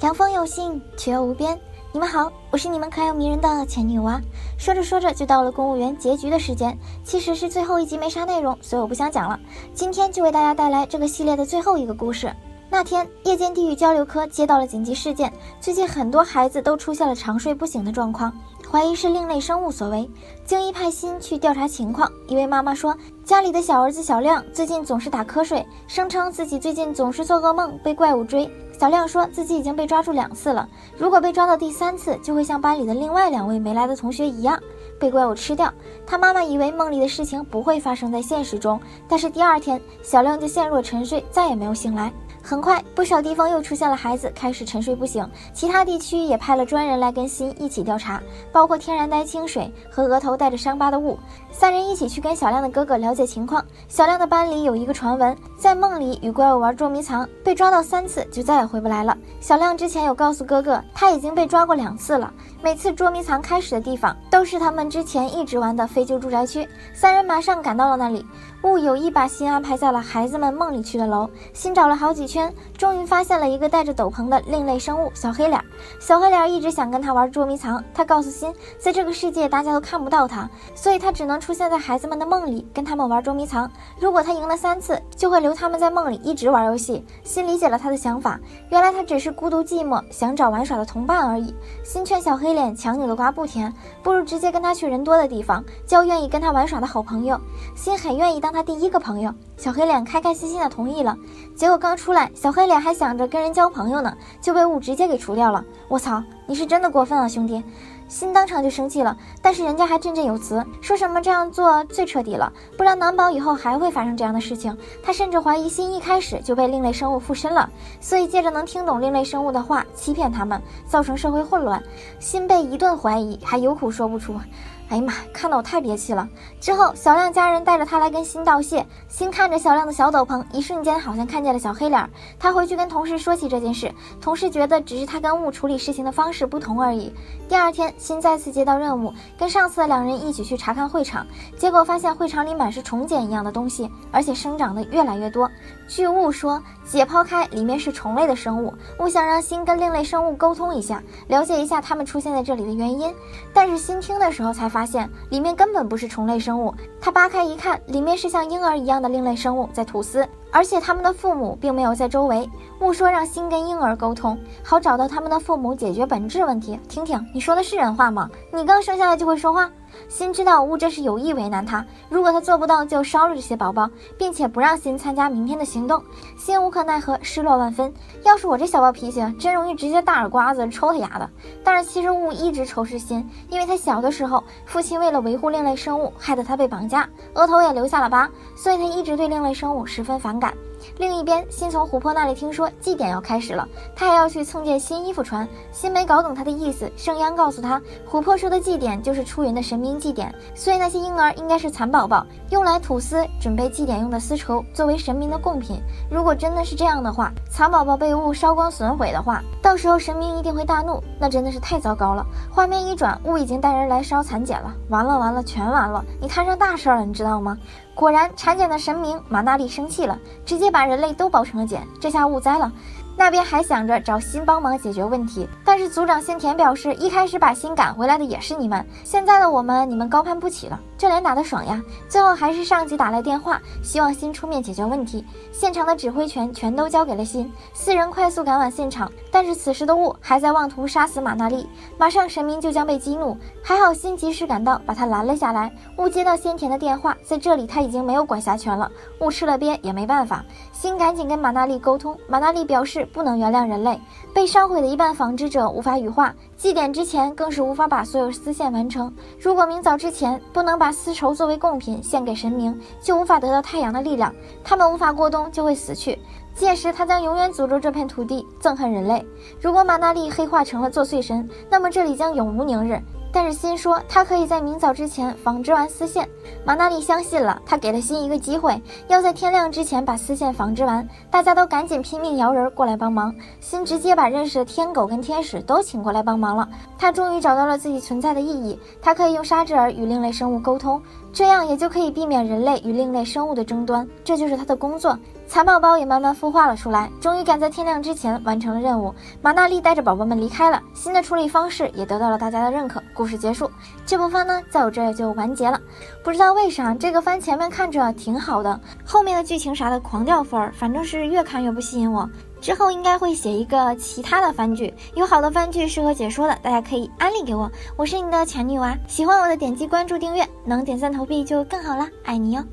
阳风有信，却又无边。你们好，我是你们可爱又迷人的前女娃。说着说着就到了公务员结局的时间，其实是最后一集没啥内容，所以我不想讲了。今天就为大家带来这个系列的最后一个故事。那天，夜间地狱交流科接到了紧急事件，最近很多孩子都出现了长睡不醒的状况，怀疑是另类生物所为。经一派心去调查情况，一位妈妈说，家里的小儿子小亮最近总是打瞌睡，声称自己最近总是做噩梦被怪物追。小亮说自己已经被抓住2次了，如果被抓到第3次，就会像班里的另外2位没来的同学一样被怪物吃掉。他妈妈以为梦里的事情不会发生在现实中，但是第2天小亮就陷入了沉睡，再也没有醒来。很快，不少地方又出现了孩子开始沉睡不醒，其他地区也派了专人来跟新一起调查，包括天然呆清水和额头带着伤疤的雾。3人一起去跟小亮的哥哥了解情况。小亮的班里有一个传闻，在梦里与怪物玩捉迷藏，被抓到3次就再也回不来了。小亮之前有告诉哥哥，他已经被抓过2次了，每次捉迷藏开始的地方都是他们之前一直玩的废旧住宅区。3人马上赶到了那里，雾有意把新安排在了孩子们梦里去的楼。新找了好几圈，终于发现了一个戴着斗篷的另类生物小黑脸。小黑脸一直想跟他玩捉迷藏，他告诉新，在这个世界大家都看不到他，所以他只能出现在孩子们的梦里跟他们玩捉迷藏。如果他赢了3次，就会留他们在梦里一直玩游戏。新理解了他的想法，原来他只是孤独寂寞，想找玩耍的同伴而已。新劝小黑脸强扭的瓜不甜，不如直接跟他去人多的地方，交愿意跟他玩耍的好朋友。新很愿意当他第一个朋友，小黑脸开开心心的同意了。结果刚出来，小黑脸还想着跟人交朋友呢，就被雾直接给除掉了。我操，你是真的过分啊，兄弟！新当场就生气了，但是人家还振振有词，说什么这样做最彻底了，不然难保以后还会发生这样的事情。他甚至怀疑新一开始就被另类生物附身了，所以借着能听懂另类生物的话欺骗他们，造成社会混乱。新被一顿怀疑，还有苦说不出。哎呀妈，看得我太憋气了。之后小亮家人带着他来跟新道谢，新看着小亮的小斗篷，一瞬间好像看见了小黑脸。他回去跟同事说起这件事，同事觉得只是他跟雾处理事情的方式不同而已。第2天，新再次接到任务，跟上次的2人一起去查看会场，结果发现会场里满是虫茧一样的东西，而且生长的越来越多。据雾说，解剖开里面是虫类的生物，雾想让新跟另类生物沟通一下，了解一下他们出现在这里的原因。但是新听的时候才发现里面根本不是虫类生物，他扒开一看，里面是像婴儿一样的另类生物在吐丝，而且他们的父母并没有在周围。雾说让新跟婴儿沟通，好找到他们的父母，解决本质问题。听听，你说的是人话吗？你刚生下来就会说话？新知道雾这是有意为难他，如果他做不到就烧了这些宝宝，并且不让新参加明天的行动。新无可奈何，失落万分。要是我这小暴脾气，真容易直接大耳刮子抽他丫的。但是其实雾一直仇视新，因为他小的时候父亲为了维护另类生物，害得他被绑架，额头也留下了疤，所以他一直对另类生物十分反感。另一边，新从琥珀那里听说祭典要开始了，他还要去蹭件新衣服穿。新没搞懂他的意思，圣央告诉他，琥珀说的祭典就是出云的神明祭典，所以那些婴儿应该是蚕宝宝，用来吐丝，准备祭典用的丝绸作为神明的贡品。如果真的是这样的话，蚕宝宝被雾烧光损毁的话，到时候神明一定会大怒，那真的是太糟糕了。画面一转，雾已经带人来烧蚕茧了，完了，全完了，你摊上大事了，你知道吗？果然，产茧的神明马纳利生气了，直接把人类都包成了茧，这下雾栽了。那边还想着找新帮忙解决问题，但是组长新田表示，一开始把新赶回来的也是你们，现在的我们你们高攀不起了，这脸打得爽呀。最后还是上级打来电话，希望新出面解决问题，现场的指挥权全都交给了新。4人快速赶往现场，但是此时的雾还在妄图杀死马纳利，马上神明就将被激怒，还好新及时赶到把他拦了下来。雾接到先田的电话，在这里他已经没有管辖权了，雾吃了鳖也没办法，新赶紧跟马纳利沟通，马纳利表示不能原谅人类，被烧毁的一半纺织者无法羽化，祭典之前更是无法把所有丝线完成。如果明早之前不能把丝绸作为贡品献给神明，就无法得到太阳的力量，他们无法过冬就会死去，届时他将永远诅咒这片土地，憎恨人类。如果马纳利黑化成了作祟神，那么这里将永无宁日。但是新说他可以在明早之前纺织完丝线，马纳利相信了，他给了新一个机会，要在天亮之前把丝线纺织完。大家都赶紧拼命摇人过来帮忙，新直接把认识的天狗跟天使都请过来帮忙了。他终于找到了自己存在的意义，他可以用沙智尔与另类生物沟通，这样也就可以避免人类与另类生物的争端，这就是他的工作。蚕宝宝也慢慢孵化了出来，终于赶在天亮之前完成了任务。马娜丽带着宝宝们离开了，新的处理方式也得到了大家的认可。故事结束，这部番呢，在我这也就完结了。不知道为啥这个番前面看着挺好的，后面的剧情啥的狂掉分，反正是越看越不吸引我。之后应该会写一个其他的番剧，有好的番剧适合解说的，大家可以安利给我。我是你的前女娃，喜欢我的点击关注订阅，能点赞投币就更好啦，爱你哟。